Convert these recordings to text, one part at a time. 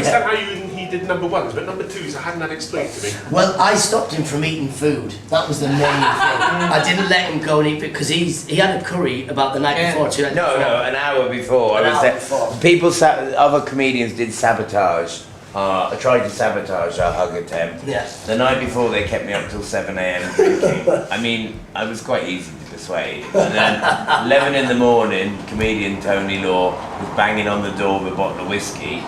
understand how he did number 1s, but number 2s I hadn't had explained to me. Well, I stopped him from eating food. That was the main thing. I didn't let him go and eat because he had a curry about the night before. No, an hour before. People, other comedians did sabotage. I tried to sabotage our hug attempt. Yeah. The night before they kept me up till 7 AM drinking. I mean, I was quite easy to persuade. And then 11 in the morning, comedian Tony Law was banging on the door with a bottle of whiskey.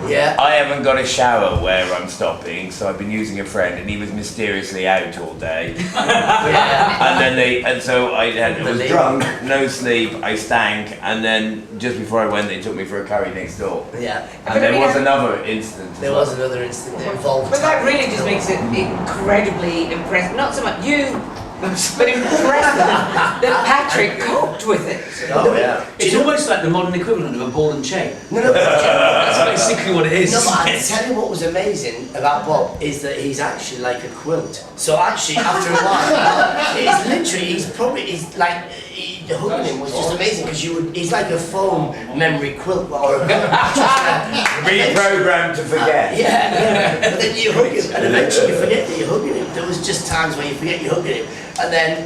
Yeah. I haven't got a shower where I'm stopping, so I've been using a friend, and he was mysteriously out all day. And so I was drunk, no sleep, I stank, and then just before I went, they took me for a curry next door. Yeah. And there was another incident. There was another incident that involved. But that really just makes it incredibly impressive. Not so much you, but impressive that Patrick coped with it. Oh yeah. It's almost like the modern equivalent of a ball and chain. No, That's basically what it is. No, but I tell you what was amazing about Bob is that he's actually like a quilt. So actually, after a while, it's literally, hugging him was just amazing because he's like a foam memory quilt or a reprogrammed to forget. Yeah. But then you hug him and eventually you forget that you're hugging him. There was just times where you forget you're hugging him. And then,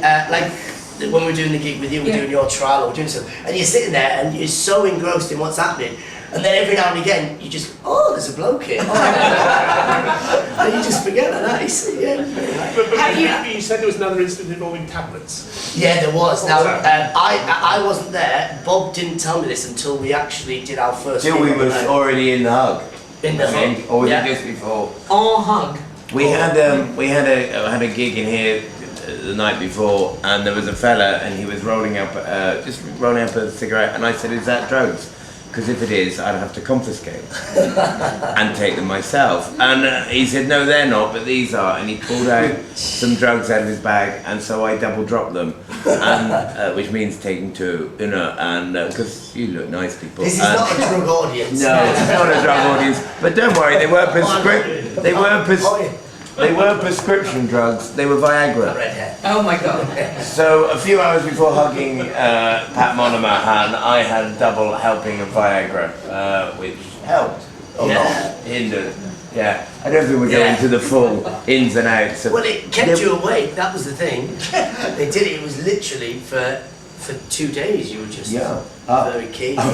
when we're doing the gig with you, we're doing your trial or we're doing something, and you're sitting there and you're so engrossed in what's happening, and then every now and again you just, oh, there's a bloke here. And you just forget like that. But you said there was another incident involving tablets. Yeah, there was. Now, I wasn't there. Bob didn't tell me this until we actually did our first Till we was already in the hug. In the hug. Or was it just before? Or hug. We had a gig in here the night before, and there was a fella, and he was rolling up a cigarette, and I said, "Is that drugs? Because if it is, I'd have to confiscate and take them myself." And he said, "No, they're not, but these are." And he pulled out some drugs out of his bag, and so I double dropped them, and which means taking two, and because you look nice, people. This is not a drug audience. No, it's not a drug audience. But don't worry, they were prescription drugs. They were Viagra. Oh my God. So a few hours before hugging Pat Monahan, I had a double helping of Viagra, which helped. Hindered. Yeah. I don't think we're going into the full ins and outs. Well, it kept you awake. That was the thing. They did it. It was literally for 2 days. You were just very keen. All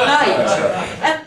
night.